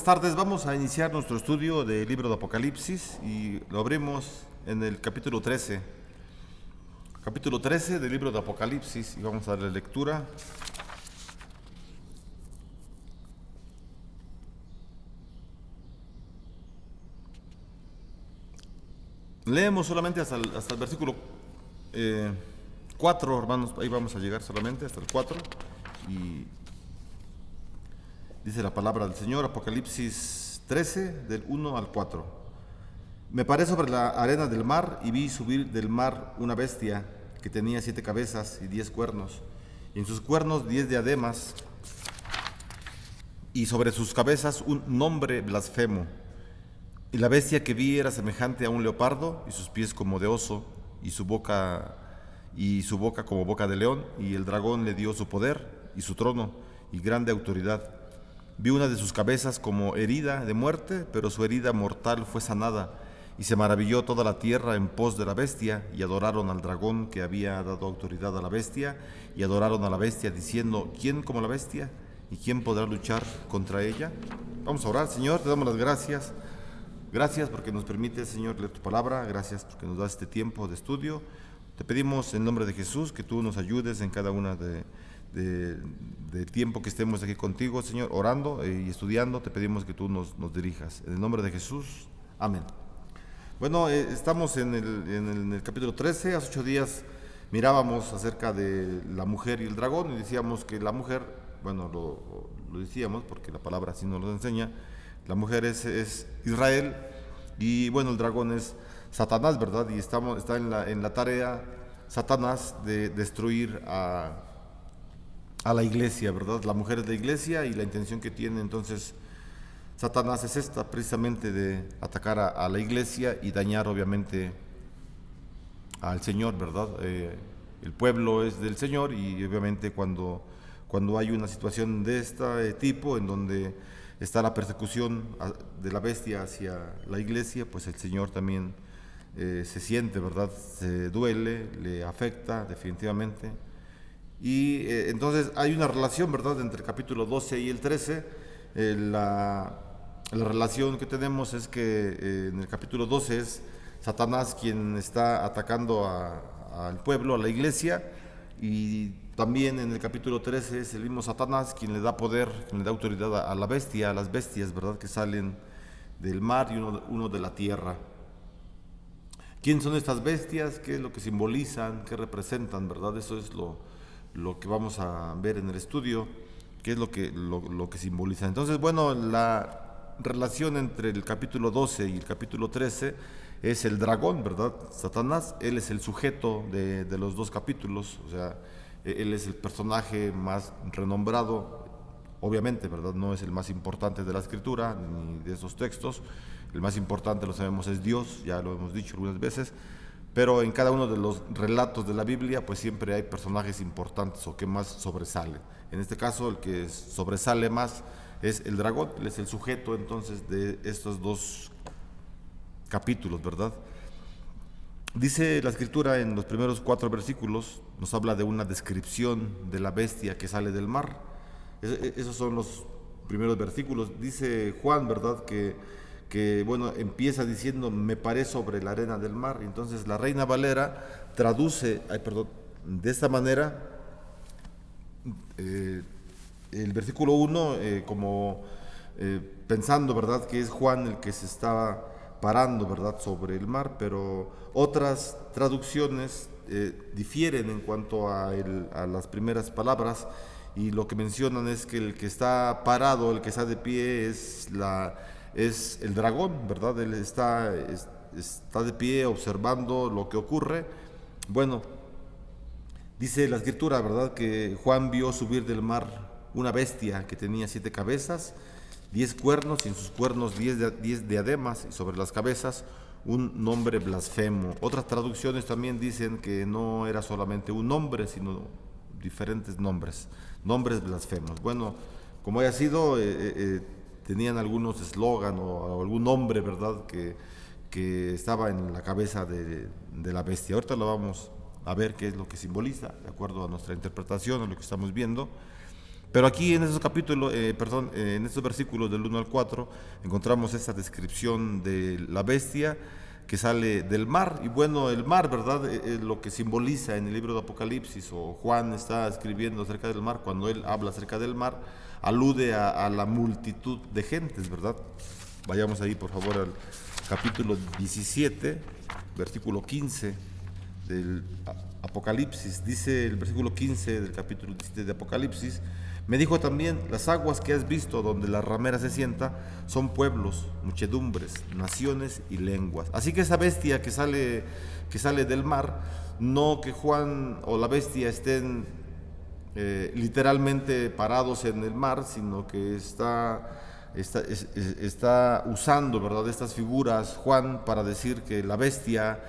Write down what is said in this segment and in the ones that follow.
tardes, vamos a iniciar nuestro estudio del libro de Apocalipsis y lo abrimos en el capítulo 13. Capítulo 13 del libro de Apocalipsis y vamos a darle lectura. Leemos solamente hasta el versículo 4, hermanos, ahí vamos a llegar solamente hasta el 4 y dice la palabra del Señor, Apocalipsis 13, del 1 al 4. Me paré sobre la arena del mar y vi subir del mar una bestia que tenía 7 cabezas y 10 cuernos, y en sus cuernos 10 diademas, y sobre sus cabezas un nombre blasfemo. Y la bestia que vi era semejante a un leopardo, y sus pies como de oso, y su boca como boca de león, y el dragón le dio su poder y su trono y grande autoridad. Vi una de sus cabezas como herida de muerte, pero su herida mortal fue sanada, y se maravilló toda la tierra en pos de la bestia, y adoraron al dragón que había dado autoridad a la bestia, y adoraron a la bestia diciendo, ¿quién como la bestia? ¿Y quién podrá luchar contra ella? Vamos a orar. Señor, te damos las gracias. Gracias porque nos permite, Señor, leer tu palabra. Gracias porque nos das este tiempo de estudio. Te pedimos en nombre de Jesús que tú nos ayudes en cada una del tiempo que estemos aquí contigo, Señor, orando y estudiando. Te pedimos que tú nos dirijas. En el nombre de Jesús. Amén. Bueno, estamos en el capítulo 13. Hace 8 días mirábamos acerca de la mujer y el dragón y decíamos que la mujer, bueno, lo decíamos porque la palabra así nos lo enseña, la mujer es Israel y bueno, el dragón es Satanás, ¿verdad? Y está en la tarea Satanás de destruir a la iglesia, ¿verdad? La mujer es la iglesia y la intención que tiene entonces Satanás es esta, precisamente de atacar a la iglesia y dañar obviamente al Señor, ¿verdad? El pueblo es del Señor y obviamente cuando hay una situación de este tipo en donde está la persecución de la bestia hacia la iglesia, pues el Señor también se siente, ¿verdad? Se duele, le afecta definitivamente. Y entonces hay una relación, ¿verdad?, entre el capítulo 12 y el 13. La relación que tenemos es que en el capítulo 12 es Satanás quien está atacando al pueblo, a la iglesia, y también en el capítulo 13 es el mismo Satanás quien le da poder, quien le da autoridad a la bestia, a las bestias, ¿verdad?, que salen del mar y uno de la tierra. ¿Quién son estas bestias? ¿Qué es lo que simbolizan? ¿Qué representan? ¿Verdad? Eso es lo que vamos a ver en el estudio, qué es lo que simboliza. Entonces, bueno, la relación entre el capítulo 12 y el capítulo 13 es el dragón, ¿verdad? Satanás, él es el sujeto de los dos capítulos, o sea, él es el personaje más renombrado, obviamente, ¿verdad? No es el más importante de la escritura ni de esos textos, el más importante, lo sabemos, es Dios, ya lo hemos dicho algunas veces, pero en cada uno de los relatos de la Biblia, pues siempre hay personajes importantes o que más sobresalen. En este caso, el que sobresale más es el dragón, él es el sujeto entonces de estos dos capítulos, ¿verdad? Dice la escritura en los primeros 4 versículos, nos habla de una descripción de la bestia que sale del mar. Esos son los primeros versículos. Dice Juan, ¿verdad?, que bueno, empieza diciendo, me paré sobre la arena del mar. Entonces la Reina Valera traduce, de esta manera, el versículo 1 como pensando, ¿verdad?, que es Juan el que se estaba parando, ¿verdad?, sobre el mar, pero otras traducciones difieren en cuanto a las primeras palabras y lo que mencionan es que el que está parado, el que está de pie es el dragón, ¿verdad? Él está de pie observando lo que ocurre. Bueno, dice la escritura, ¿verdad?, que Juan vio subir del mar una bestia que tenía 7 cabezas, 10 cuernos, y en sus cuernos 10 diademas, y sobre las cabezas un nombre blasfemo. Otras traducciones también dicen que no era solamente un nombre, sino diferentes nombres blasfemos. Bueno, como haya sido, tenían algunos eslogan o algún nombre, ¿verdad?, que estaba en la cabeza de la bestia. Ahorita lo vamos a ver qué es lo que simboliza, de acuerdo a nuestra interpretación, a lo que estamos viendo. Pero aquí en esos capítulos, en estos versículos del 1 al 4, encontramos esta descripción de la bestia que sale del mar. Y bueno, el mar, ¿verdad? Lo que simboliza en el libro de Apocalipsis, o Juan está escribiendo acerca del mar, cuando él habla acerca del mar, alude a la multitud de gentes, ¿verdad? Vayamos ahí, por favor, al capítulo 17, versículo 15 del Apocalipsis. Dice el versículo 15 del capítulo 17 de Apocalipsis: me dijo también, las aguas que has visto donde la ramera se sienta son pueblos, muchedumbres, naciones y lenguas. Así que esa bestia que sale del mar, no que Juan o la bestia estén literalmente parados en el mar, sino que está usando, ¿verdad?, estas figuras Juan para decir que la bestia,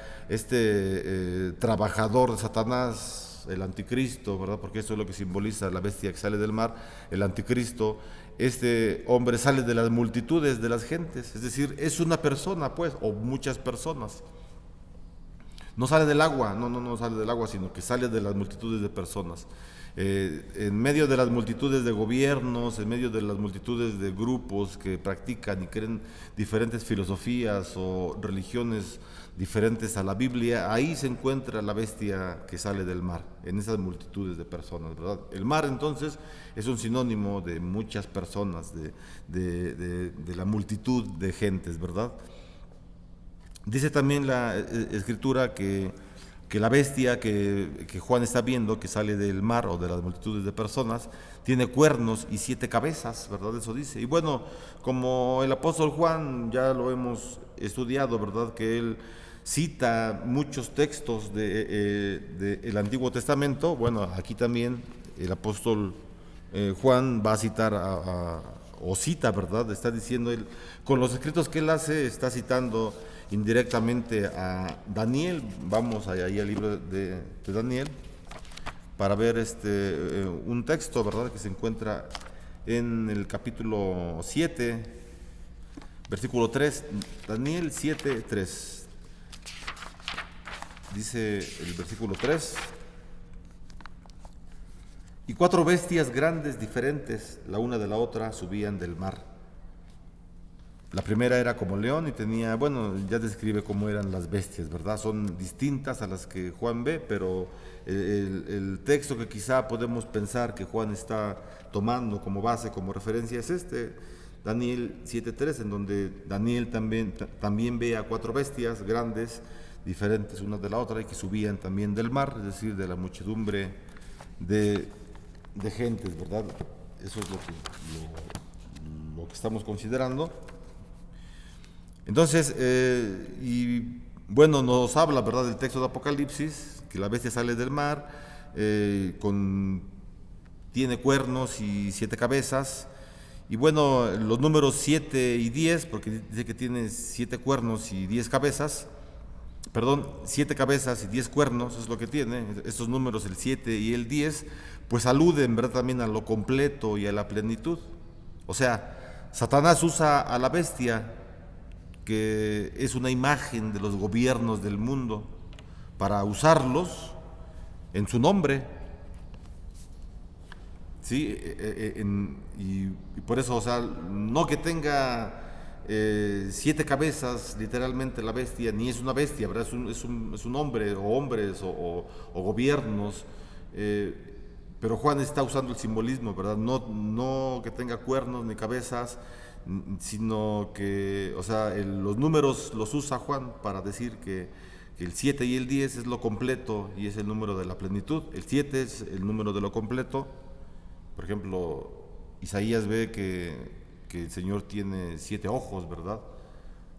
trabajador de Satanás, el anticristo, ¿verdad?, porque eso es lo que simboliza la bestia que sale del mar, el anticristo, este hombre sale de las multitudes de las gentes, es decir, es una persona, pues, o muchas personas. No sale del agua, no sale del agua, sino que sale de las multitudes de personas. En medio de las multitudes de gobiernos, en medio de las multitudes de grupos que practican y creen diferentes filosofías o religiones diferentes a la Biblia, ahí se encuentra la bestia que sale del mar, en esas multitudes de personas, ¿verdad? El mar entonces es un sinónimo de muchas personas, de la multitud de gentes, ¿verdad? Dice también la escritura que la bestia que Juan está viendo, que sale del mar o de las multitudes de personas, tiene cuernos y 7 cabezas, ¿verdad? Eso dice. Y bueno, como el apóstol Juan ya lo hemos estudiado, ¿verdad?, que él cita muchos textos del Antiguo Testamento, bueno, aquí también el apóstol Juan va a citar o cita, ¿verdad? Está diciendo él, con los escritos que él hace, está citando indirectamente a Daniel. Vamos ahí al libro de Daniel para ver un texto, ¿verdad?, que se encuentra en el capítulo 7, versículo 3, Daniel 7, 3. Dice el versículo 3: y 4 bestias grandes diferentes, la una de la otra, subían del mar. La primera era como león y tenía, bueno, ya describe cómo eran las bestias, ¿verdad? Son distintas a las que Juan ve, pero el texto que quizá podemos pensar que Juan está tomando como base, como referencia, es Daniel 7.3, en donde Daniel también ve a 4 bestias grandes, diferentes una de la otra, y que subían también del mar, es decir, de la muchedumbre de gentes, ¿verdad? Eso es lo que estamos considerando. Entonces, y bueno, nos habla, ¿verdad?, del texto de Apocalipsis, que la bestia sale del mar, tiene cuernos y 7 cabezas. Y bueno, los números 7 y 10, porque dice que tiene 7 cuernos y 10 cabezas, 7 cabezas y 10 cuernos es lo que tiene. Estos números, el 7 y el 10, pues aluden, ¿verdad?, también a lo completo y a la plenitud. O sea, Satanás usa a la bestia, que es una imagen de los gobiernos del mundo, para usarlos en su nombre, ¿sí? Y por eso, o sea, no que tenga 7 cabezas, literalmente la bestia, ni es una bestia, ¿verdad? Es un hombre, o hombres, o gobiernos, pero Juan está usando el simbolismo, ¿verdad? No que tenga cuernos ni cabezas, sino que, o sea, los números los usa Juan para decir que el 7 y el 10 es lo completo y es el número de la plenitud. El 7 es el número de lo completo. Por ejemplo, Isaías ve que el Señor tiene 7 ojos, ¿verdad?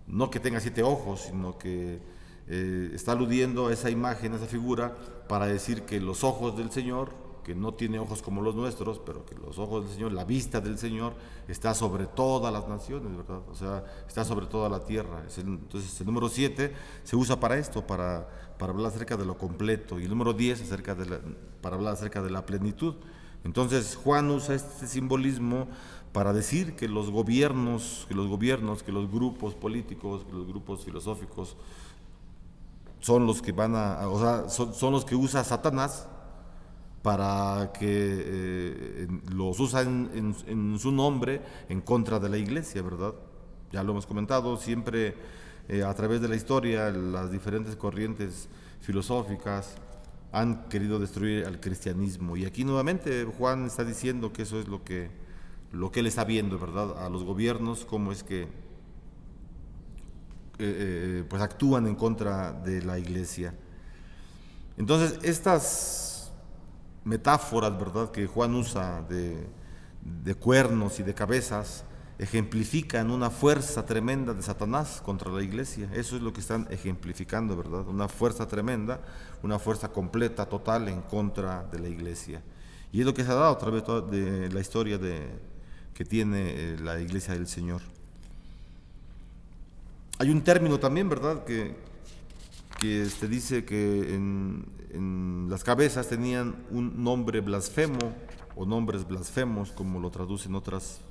No que tenga 7 ojos, sino que está aludiendo a esa imagen, a esa figura, para decir que los ojos del Señor, que no tiene ojos como los nuestros, pero que los ojos del Señor, la vista del Señor, está sobre todas las naciones, ¿verdad? O sea, está sobre toda la tierra. Entonces el número 7 se usa para esto, para hablar acerca de lo completo, y el número 10 para hablar acerca de la plenitud. Entonces Juan usa este simbolismo para decir que los gobiernos, que los grupos políticos, que los grupos filosóficos son los que son los que usa Satanás para que los usa en su nombre en contra de la iglesia, ¿verdad? Ya lo hemos comentado, siempre a través de la historia las diferentes corrientes filosóficas han querido destruir al cristianismo. Y aquí nuevamente Juan está diciendo que eso es lo que él está viendo, ¿verdad? A los gobiernos, cómo es que pues actúan en contra de la iglesia. Entonces, estas metáforas, ¿verdad?, que Juan usa de cuernos y de cabezas, ejemplifican una fuerza tremenda de Satanás contra la iglesia. Eso es lo que están ejemplificando, ¿verdad? Una fuerza tremenda, una fuerza completa, total, en contra de la iglesia. Y es lo que se ha dado a través de la historia que tiene la iglesia del Señor. Hay un término también, ¿verdad?, que dice que en las cabezas tenían un nombre blasfemo o nombres blasfemos, como lo traducen otras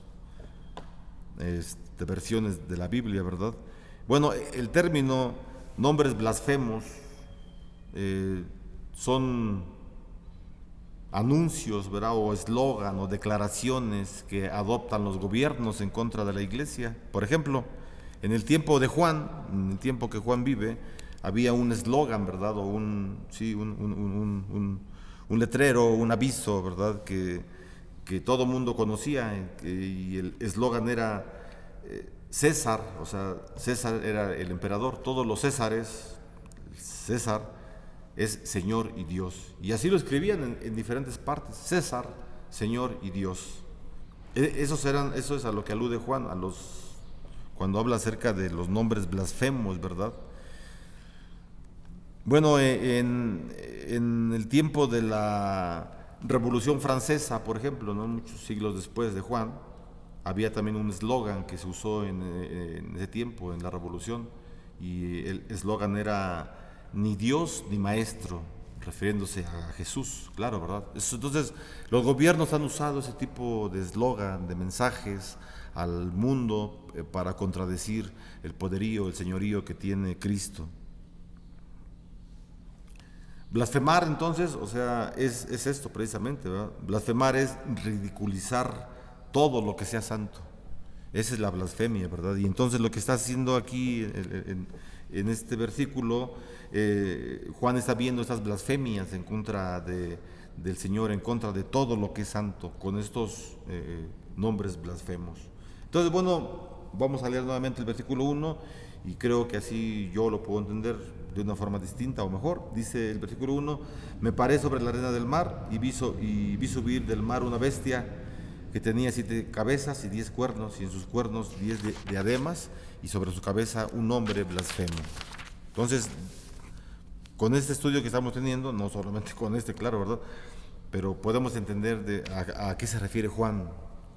versiones de la Biblia, ¿verdad? Bueno, el término nombres blasfemos son anuncios, ¿verdad?, o eslogan o declaraciones que adoptan los gobiernos en contra de la iglesia. Por ejemplo, en el tiempo de Juan, en el tiempo que Juan vive, había un eslogan, ¿verdad?, o un letrero, un aviso, ¿verdad?, que todo mundo conocía, y el eslogan era César, o sea, César era el emperador, todos los Césares, César es Señor y Dios. Y así lo escribían en diferentes partes, César, Señor y Dios. Eso es a lo que alude Juan, cuando habla acerca de los nombres blasfemos, ¿verdad? Bueno, en el tiempo de la Revolución Francesa, por ejemplo, ¿no?, muchos siglos después de Juan, había también un eslogan que se usó en ese tiempo, en la Revolución, y el eslogan era ni Dios ni maestro, refiriéndose a Jesús, claro, ¿verdad? Entonces, los gobiernos han usado ese tipo de eslogan, de mensajes al mundo para contradecir el poderío, el señorío que tiene Cristo. Blasfemar, entonces, o sea, es esto precisamente, ¿verdad? Blasfemar es ridiculizar todo lo que sea santo. Esa es la blasfemia, ¿verdad? Y entonces lo que está haciendo aquí en este versículo, Juan está viendo estas blasfemias en contra del Señor, en contra de todo lo que es santo, con estos nombres blasfemos. Entonces, bueno, vamos a leer nuevamente el versículo 1 y creo que así yo lo puedo entender de una forma distinta o mejor. Dice el versículo 1: me paré sobre la arena del mar y vi subir del mar una bestia que tenía 7 cabezas y 10 cuernos, y en sus cuernos 10 diademas, y sobre su cabeza un nombre blasfemo. Entonces, con este estudio que estamos teniendo, no solamente con este, claro, ¿verdad?, pero podemos entender a qué se refiere Juan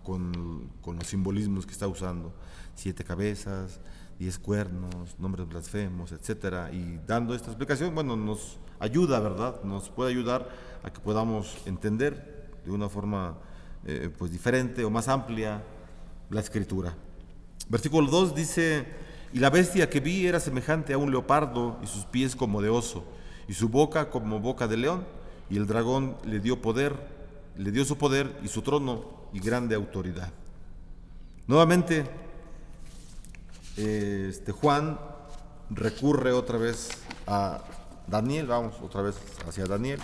con los simbolismos que está usando: 7 cabezas, 10 cuernos, nombres blasfemos, etcétera. Y dando esta explicación, bueno, nos ayuda, ¿verdad? Nos puede ayudar a que podamos entender de una forma pues diferente o más amplia la escritura. Versículo 2 dice: y la bestia que vi era semejante a un leopardo, y sus pies como de oso, y su boca como boca de león, y el dragón le dio su poder y su trono y grande autoridad. Nuevamente, Juan recurre otra vez a Daniel. Vamos otra vez hacia Daniel.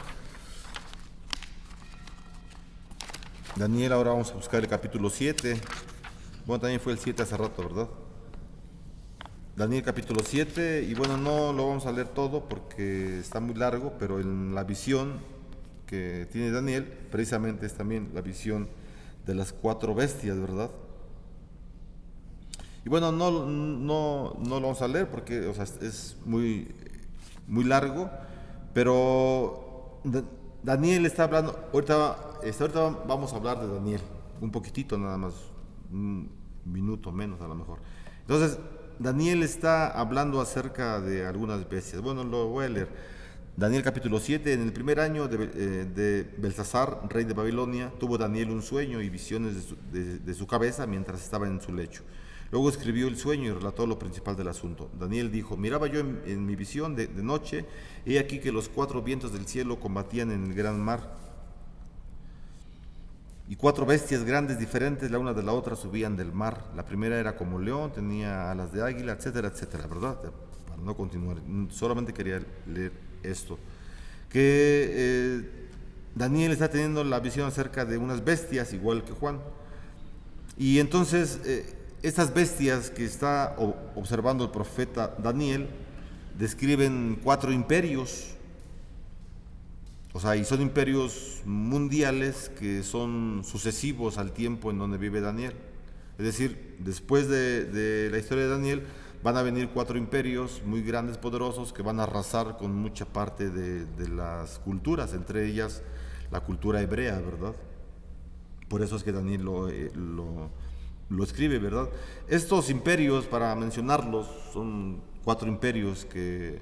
Ahora vamos a buscar el capítulo 7. Bueno, también fue el 7 hace rato, ¿verdad? Daniel capítulo 7, y bueno, no lo vamos a leer todo porque está muy largo, pero en la visión que tiene Daniel, precisamente es también la visión de las 4 bestias, ¿verdad? Y bueno, no lo vamos a leer porque, o sea, es muy largo, pero Daniel está hablando, ahorita vamos a hablar de Daniel, un poquitito nada más, un minuto menos a lo mejor. Entonces, Daniel está hablando acerca de algunas bestias. Bueno, lo voy a leer. Daniel capítulo 7: en el primer año de Belsasar, rey de Babilonia, tuvo Daniel un sueño y visiones de su cabeza mientras estaba en su lecho. Luego escribió el sueño y relató lo principal del asunto. Daniel dijo: miraba yo en mi visión de noche, he aquí que los 4 vientos del cielo combatían en el gran mar, y 4 bestias grandes diferentes, la una de la otra, subían del mar. La primera era como león, tenía alas de águila, etcétera, etcétera, ¿verdad? Para no continuar, solamente quería leer esto. Que Daniel está teniendo la visión acerca de unas bestias, igual que Juan. Y entonces, estas bestias que está observando el profeta Daniel, describen 4 imperios. O sea, y son imperios mundiales que son sucesivos al tiempo en donde vive Daniel. Es decir, después de la historia de Daniel, van a venir 4 imperios muy grandes, poderosos, que van a arrasar con mucha parte de las culturas, entre ellas la cultura hebrea, ¿verdad? Por eso es que Daniel lo escribe, ¿verdad? Estos imperios, para mencionarlos, son 4 imperios que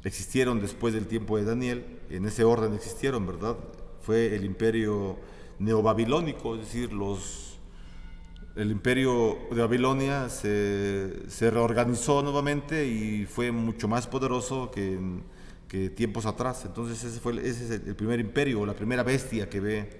existieron después del tiempo de Daniel. En ese orden existieron, ¿verdad? Fue el imperio neobabilónico, es decir, el imperio de Babilonia se reorganizó nuevamente y fue mucho más poderoso que tiempos atrás. Entonces ese es el primer imperio, la primera bestia que ve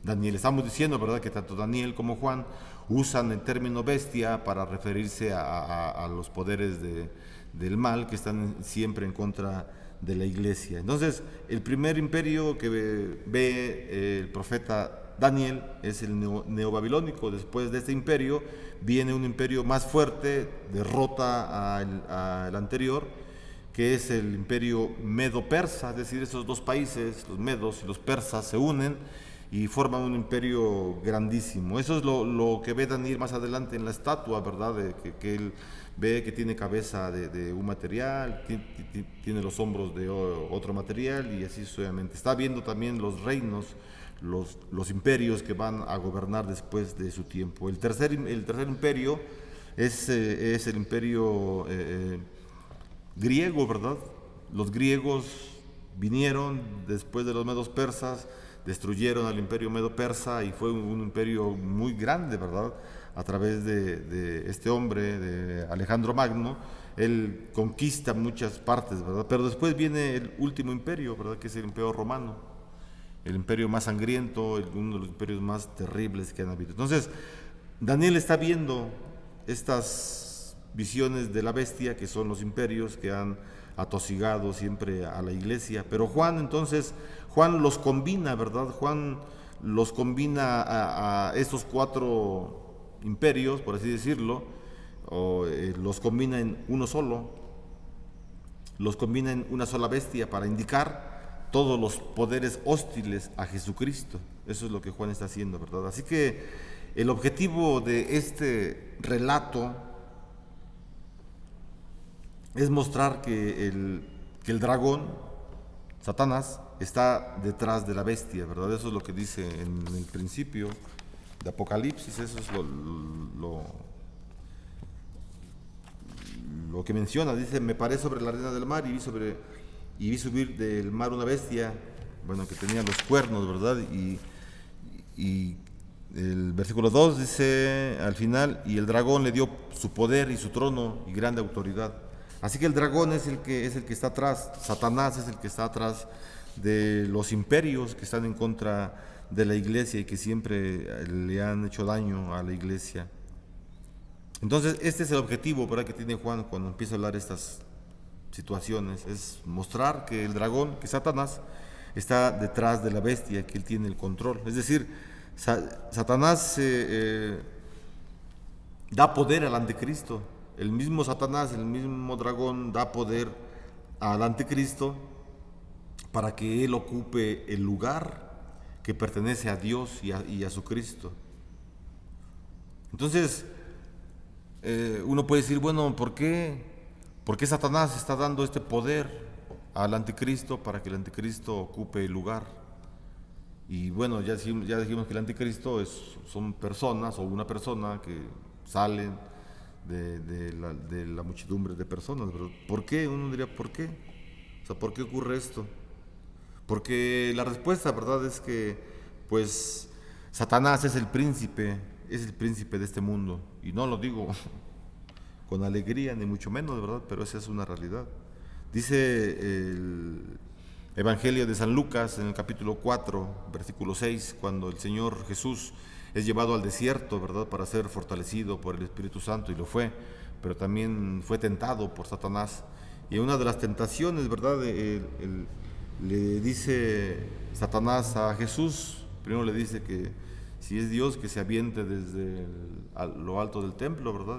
Daniel. Estamos diciendo, ¿verdad?, que tanto Daniel como Juan usan el término bestia para referirse a los poderes del mal que están siempre en contra de la iglesia. Entonces, el primer imperio que ve el profeta Daniel es el neobabilónico. Después de este imperio viene un imperio más fuerte, derrota al anterior, que es el imperio medo-persa. Es decir, esos 2 países, los medos y los persas, se unen y forman un imperio grandísimo. Eso es lo que ve Daniel más adelante en la estatua, ¿verdad? Que él ve que tiene cabeza de un material, tiene los hombros de otro material, y así sucesivamente. Está viendo también los reinos, los imperios que van a gobernar después de su tiempo. El tercer imperio es el imperio griego, ¿verdad? Los griegos vinieron después de los medos persas, destruyeron al imperio medo-persa y fue un imperio muy grande, ¿verdad? A través de este hombre, de Alejandro Magno, él conquista muchas partes, ¿verdad? Pero después viene el último imperio, ¿verdad?, que es el imperio romano, el imperio más sangriento, uno de los imperios más terribles que han habido. Entonces, Daniel está viendo estas visiones de la bestia, que son los imperios que han atosigado siempre a la iglesia. Pero Juan los combina, ¿verdad? Juan los combina a estos 4 imperios, por así decirlo, los combina en uno solo, los combina en una sola bestia para indicar todos los poderes hostiles a Jesucristo. Eso es lo que Juan está haciendo, ¿verdad? Así que el objetivo de este relato es mostrar que el dragón, Satanás, está detrás de la bestia, ¿verdad? Eso es lo que dice en el principio de Apocalipsis. Eso es lo que menciona. Dice: me paré sobre la arena del mar y vi subir del mar una bestia, bueno, que tenía los cuernos, ¿verdad? Y el versículo 2 dice al final: y el dragón le dio su poder y su trono y grande autoridad. Así que el dragón es el que está atrás, Satanás es el que está atrás de los imperios que están en contra de la iglesia y que siempre le han hecho daño a la iglesia. Entonces, este es el objetivo, ¿verdad?, que tiene Juan cuando empieza a hablar estas situaciones: es mostrar que el dragón, que Satanás, está detrás de la bestia, que él tiene el control. Es decir, Satanás da poder al anticristo. El mismo Satanás, el mismo dragón, da poder al anticristo para que él ocupe el lugar que pertenece a Dios y a su Cristo. Entonces, uno puede decir, bueno, ¿por qué Satanás está dando este poder al anticristo para que el anticristo ocupe el lugar? Y bueno, ya dijimos que el anticristo son personas, o una persona que salen de la muchedumbre de personas. Pero ¿por qué? Uno diría, ¿por qué? O sea, ¿por qué ocurre esto? Porque la respuesta, ¿verdad?, es que pues Satanás es el príncipe de este mundo. Y no lo digo con alegría, ni mucho menos, ¿verdad? Pero esa es una realidad. Dice Evangelio de San Lucas, en el capítulo 4, versículo 6, cuando el Señor Jesús es llevado al desierto, ¿verdad?, para ser fortalecido por el Espíritu Santo, y lo fue, pero también fue tentado por Satanás. Y una de las tentaciones, ¿verdad?, le dice Satanás a Jesús, primero le dice que si es Dios, que se aviente desde lo alto del templo, ¿verdad?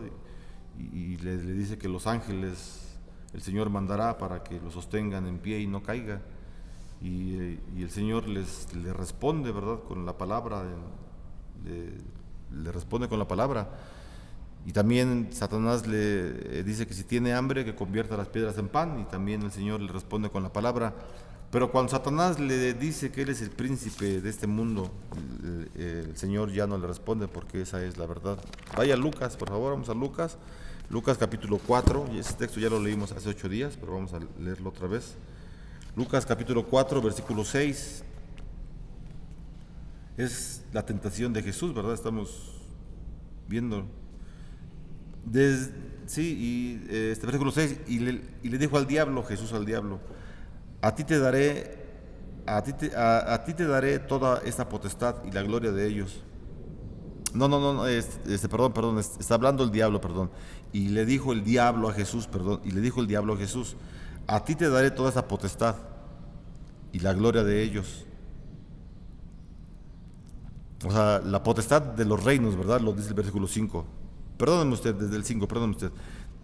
Y le dice que los ángeles el Señor mandará para que lo sostengan en pie y no caiga. Y el Señor le responde, ¿verdad?, con la palabra, le responde con la palabra. Y también Satanás le dice que si tiene hambre, que convierta las piedras en pan, y también el Señor le responde con la palabra. Pero cuando Satanás le dice que él es el príncipe de este mundo, el Señor ya no le responde, porque esa es la verdad. Vaya a Lucas, por favor, vamos a Lucas. Lucas capítulo 4, y ese texto ya lo leímos hace 8 días, pero vamos a leerlo otra vez. Lucas capítulo 4, versículo 6. Es la tentación de Jesús, ¿verdad? Estamos viendo. Este versículo 6, y le dijo al diablo, Jesús al diablo: a ti te daré toda esta potestad y la gloria de ellos. No, perdón, está hablando el diablo, perdón. Y le dijo el diablo a Jesús, a ti te daré toda esta potestad y la gloria de ellos. O sea, la potestad de los reinos, ¿verdad? Lo dice el versículo 5. Perdónenme usted, desde el 5, perdónenme usted.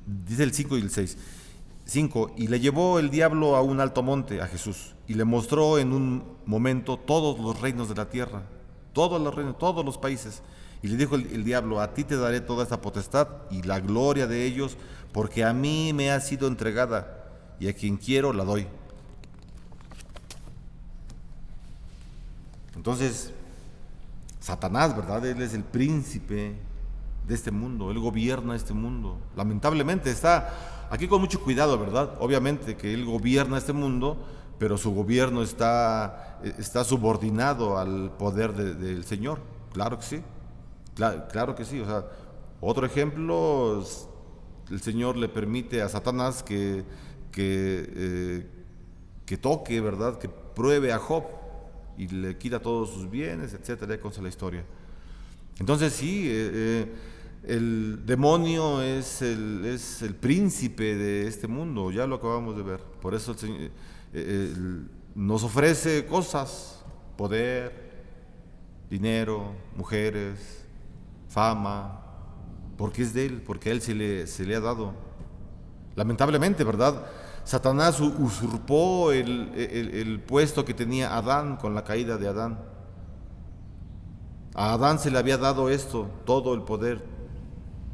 Dice el 5 y el 6. 5. Y le llevó el diablo a un alto monte, a Jesús, y le mostró en un momento todos los reinos de la tierra, todos los reinos, todos los países. Y le dijo el diablo: a ti te daré toda esta potestad y la gloria de ellos, porque a mí me ha sido entregada, y a quien quiero la doy. Entonces, Satanás, ¿verdad? Él es el príncipe de este mundo, él gobierna este mundo. Lamentablemente está aquí con mucho cuidado, ¿verdad? Obviamente que él gobierna este mundo, pero su gobierno está subordinado al poder del Señor. Claro que sí, claro que sí. O sea, otro ejemplo, el Señor le permite a Satanás que toque, ¿verdad?, que pruebe a Job, y le quita todos sus bienes, etcétera, y consta la historia. Entonces sí, el demonio es el príncipe de este mundo, ya lo acabamos de ver. Por eso el Señor nos ofrece cosas: poder, dinero, mujeres, fama, porque es de él, porque a él se le ha dado. Lamentablemente, ¿verdad?, Satanás usurpó el puesto que tenía Adán con la caída de Adán. A Adán se le había dado esto, todo el poder,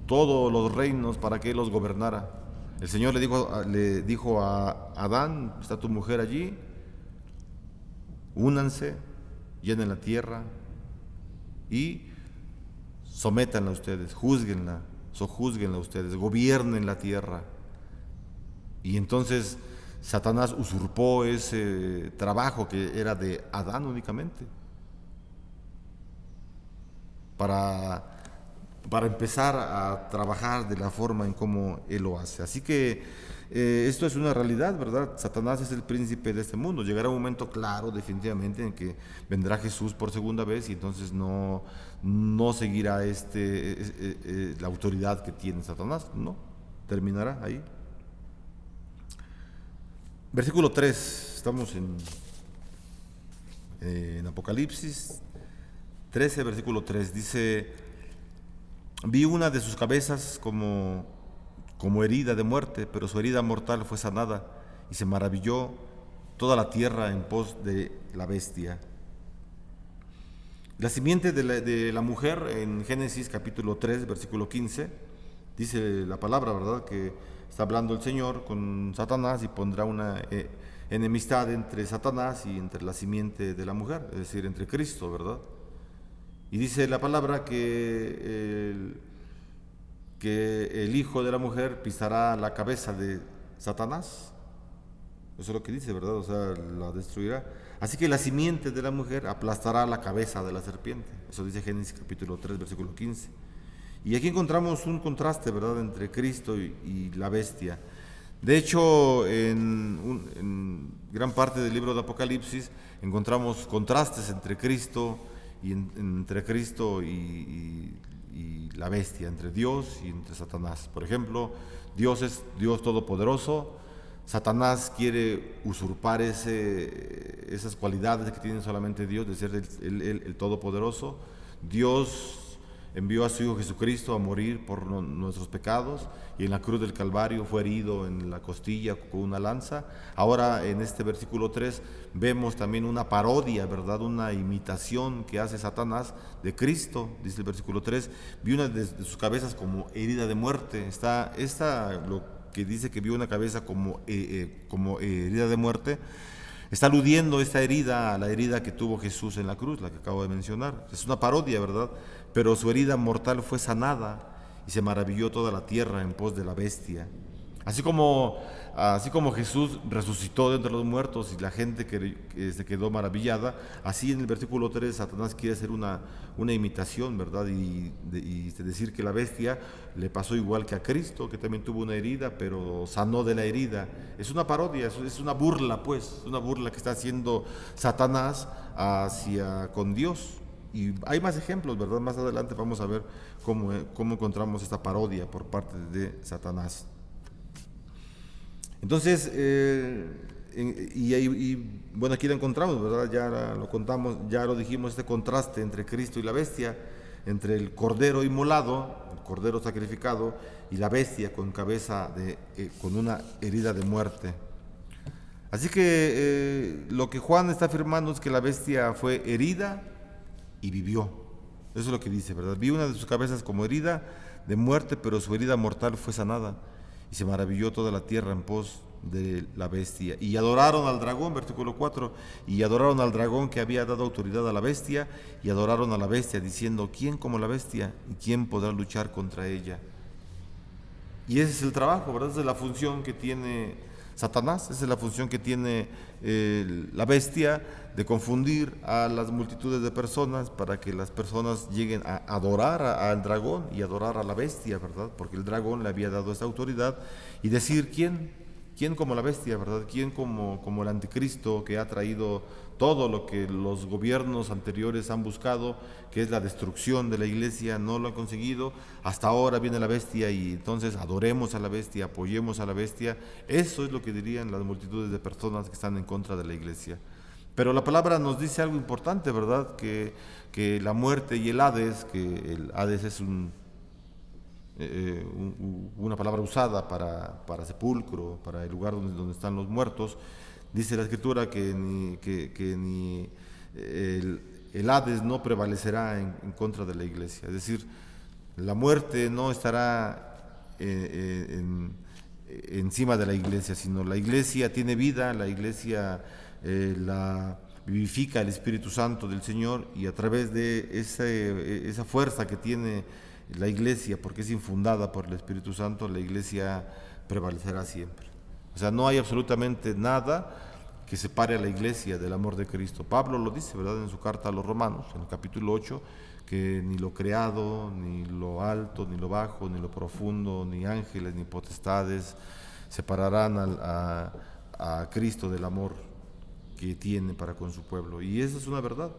todos los reinos, para que él los gobernara. El Señor le dijo a Adán: está tu mujer allí, únanse, llenen la tierra y sométanla ustedes, júzguenla, sojúzguenla ustedes, gobiernen la tierra. Y entonces Satanás usurpó ese trabajo que era de Adán únicamente, para empezar a trabajar de la forma en cómo él lo hace. Así que esto es una realidad, ¿verdad? Satanás es el príncipe de este mundo. Llegará un momento, claro, definitivamente, en que vendrá Jesús por segunda vez, y entonces no seguirá la autoridad que tiene Satanás, no, terminará ahí. Versículo 3, estamos en Apocalipsis 13, versículo 3, dice: vi una de sus cabezas como herida de muerte, pero su herida mortal fue sanada, y se maravilló toda la tierra en pos de la bestia. La simiente de la mujer, en Génesis capítulo 3, versículo 15, dice la palabra, ¿verdad?, que está hablando el Señor con Satanás, y pondrá una enemistad entre Satanás y entre la simiente de la mujer, es decir, entre Cristo, ¿verdad? Y dice la palabra que el hijo de la mujer pisará la cabeza de Satanás. Eso es lo que dice, ¿verdad? O sea, la destruirá. Así que la simiente de la mujer aplastará la cabeza de la serpiente. Eso dice Génesis capítulo 3, versículo 15. Y aquí encontramos un contraste, ¿verdad?, entre Cristo y la bestia. De hecho, gran parte del libro de Apocalipsis encontramos contrastes entre Cristo entre Cristo y la bestia, entre Dios y entre Satanás. Por ejemplo, Dios es Dios todopoderoso. Satanás quiere usurpar esas cualidades que tiene solamente Dios, de ser el Todopoderoso. Dios envió a su Hijo Jesucristo a morir por nuestros pecados, y en la cruz del Calvario fue herido en la costilla con una lanza. Ahora en este versículo 3 vemos también una parodia, ¿verdad? Una imitación que hace Satanás de Cristo. Dice el versículo 3, vi una de sus cabezas como herida de muerte. Lo que dice que vio una cabeza como herida de muerte, está aludiendo esta herida a la herida que tuvo Jesús en la cruz, la que acabo de mencionar. Es una parodia, ¿verdad? Pero su herida mortal fue sanada y se maravilló toda la tierra en pos de la bestia. Así como Jesús resucitó de entre los muertos y la gente que se quedó maravillada, así en el versículo 3 Satanás quiere hacer una imitación, ¿verdad? Y decir que la bestia le pasó igual que a Cristo, que también tuvo una herida, pero sanó de la herida. Es una parodia, es una burla, pues, una burla que está haciendo Satanás con Dios. Y hay más ejemplos, ¿verdad? Más adelante vamos a ver cómo encontramos esta parodia por parte de Satanás. Entonces, bueno, aquí lo encontramos, ¿verdad? Ya lo contamos, ya lo dijimos, este contraste entre Cristo y la bestia, entre el cordero inmolado, el cordero sacrificado, y la bestia con con una herida de muerte. Así que lo que Juan está afirmando es que la bestia fue herida y vivió. Eso es lo que dice, ¿verdad? Vi una de sus cabezas como herida de muerte, pero su herida mortal fue sanada. Y se maravilló toda la tierra en pos de la bestia. Y adoraron al dragón, versículo 4, y adoraron al dragón que había dado autoridad a la bestia, y adoraron a la bestia, diciendo, ¿quién como la bestia? ¿Y quién podrá luchar contra ella? Y ese es el trabajo, ¿verdad? Esa es la función que tiene Satanás, esa es la función que tiene la bestia, de confundir a las multitudes de personas para que las personas lleguen a adorar al dragón y adorar a la bestia, ¿verdad? Porque el dragón le había dado esa autoridad, y decir, ¿quién como la bestia, ¿verdad? ¿Quién como el anticristo, que ha traído todo lo que los gobiernos anteriores han buscado, que es la destrucción de la iglesia? No lo han conseguido. Hasta ahora viene la bestia, y entonces adoremos a la bestia, apoyemos a la bestia. Eso es lo que dirían las multitudes de personas que están en contra de la iglesia. Pero la palabra nos dice algo importante, ¿verdad? Que la muerte y el Hades, que el Hades es una palabra usada para sepulcro, para el lugar donde están los muertos. Dice la Escritura que ni el Hades no prevalecerá en contra de la iglesia. Es decir, la muerte no estará encima de la iglesia, sino la iglesia tiene vida, la iglesia la vivifica el Espíritu Santo del Señor, y a través de esa fuerza que tiene la iglesia, porque es infundada por el Espíritu Santo, la iglesia prevalecerá siempre. O sea, no hay absolutamente nada que separe a la iglesia del amor de Cristo. Pablo lo dice, ¿verdad?, en su carta a los Romanos, en el capítulo 8, que ni lo creado, ni lo alto, ni lo bajo, ni lo profundo, ni ángeles, ni potestades separarán a Cristo del amor que tiene para con su pueblo. Y eso es una verdad.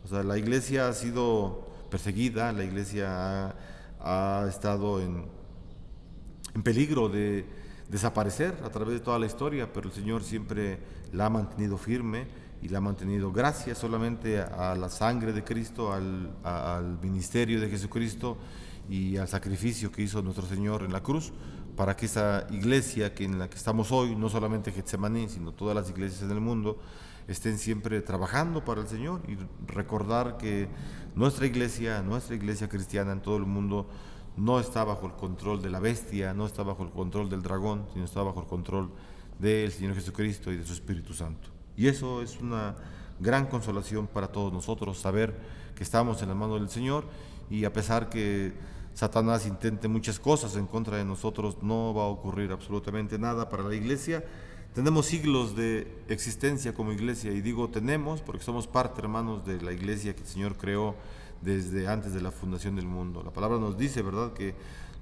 O sea, la iglesia ha sido perseguida, la iglesia ha estado en peligro de desaparecer a través de toda la historia, pero el Señor siempre la ha mantenido firme, y la ha mantenido gracias solamente a la sangre de Cristo, al ministerio de Jesucristo y al sacrificio que hizo nuestro Señor en la cruz, para que esa iglesia en la que estamos hoy, no solamente Getsemaní, sino todas las iglesias en el mundo, estén siempre trabajando para el Señor, y recordar que nuestra iglesia cristiana en todo el mundo no está bajo el control de la bestia, no está bajo el control del dragón, sino está bajo el control del Señor Jesucristo y de su Espíritu Santo. Y eso es una gran consolación para todos nosotros, saber que estamos en las manos del Señor, y a pesar que Satanás intente muchas cosas en contra de nosotros, no va a ocurrir absolutamente nada para la iglesia. Tenemos siglos de existencia como iglesia, y digo tenemos porque somos parte, hermanos, de la iglesia que el Señor creó desde antes de la fundación del mundo. La palabra nos dice, ¿verdad?, que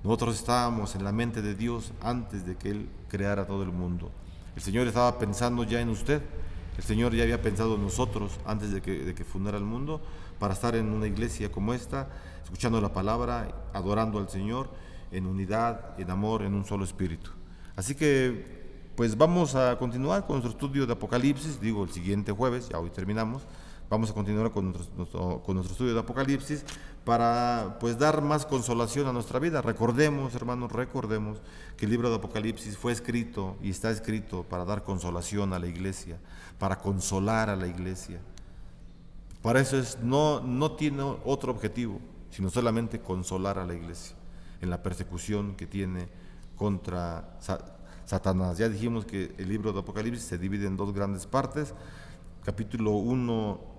nosotros estábamos en la mente de Dios antes de que Él creara todo el mundo. El Señor estaba pensando ya en usted. El Señor ya había pensado en nosotros antes de que fundara el mundo, para estar en una iglesia como esta, escuchando la palabra, adorando al Señor en unidad, en amor, en un solo espíritu. Así que pues vamos a continuar con nuestro estudio de Apocalipsis, digo el siguiente jueves, ya hoy terminamos. Vamos a continuar con nuestro estudio de Apocalipsis para pues dar más consolación a nuestra vida. Recordemos, hermanos, recordemos que el libro de Apocalipsis fue escrito y está escrito para dar consolación a la iglesia, para consolar a la iglesia. Para eso no tiene otro objetivo, sino solamente consolar a la iglesia en la persecución que tiene contra Satanás. Ya dijimos que el libro de Apocalipsis se divide en dos grandes partes. Capítulo 1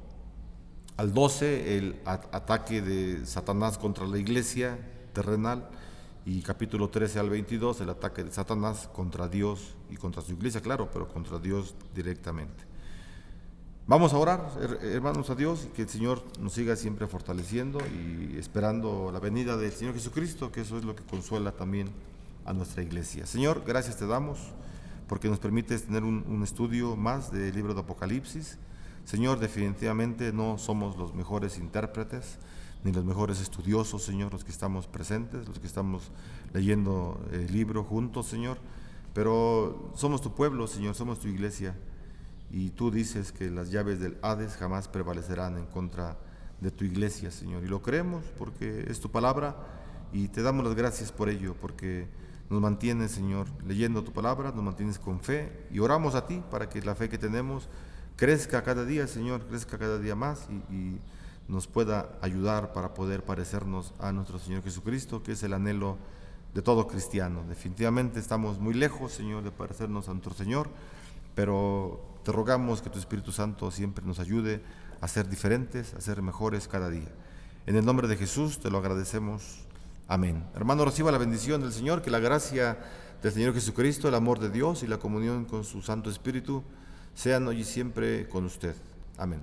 al 12, el ataque de Satanás contra la iglesia terrenal, y capítulo 13 al 22, el ataque de Satanás contra Dios y contra su iglesia, claro, pero contra Dios directamente. Vamos a orar, hermanos, a Dios, y que el Señor nos siga siempre fortaleciendo y esperando la venida del Señor Jesucristo, que eso es lo que consuela también a nuestra iglesia. Señor, gracias te damos porque nos permites tener un estudio más del libro de Apocalipsis. Señor, definitivamente no somos los mejores intérpretes ni los mejores estudiosos, Señor, los que estamos presentes, los que estamos leyendo el libro juntos, Señor, pero somos tu pueblo, Señor, somos tu iglesia, y tú dices que las llaves del Hades jamás prevalecerán en contra de tu iglesia, Señor, y lo creemos porque es tu palabra, y te damos las gracias por ello, porque nos mantienes, Señor, leyendo tu palabra, nos mantienes con fe, y oramos a ti para que la fe que tenemos crezca cada día, Señor, crezca cada día más y nos pueda ayudar para poder parecernos a nuestro Señor Jesucristo, que es el anhelo de todo cristiano. Definitivamente estamos muy lejos, Señor, de parecernos a nuestro Señor, pero te rogamos que tu Espíritu Santo siempre nos ayude a ser diferentes, a ser mejores cada día. En el nombre de Jesús te lo agradecemos. Amén. Hermano, reciba la bendición del Señor, que la gracia del Señor Jesucristo, el amor de Dios y la comunión con su Santo Espíritu sean hoy y siempre con usted. Amén.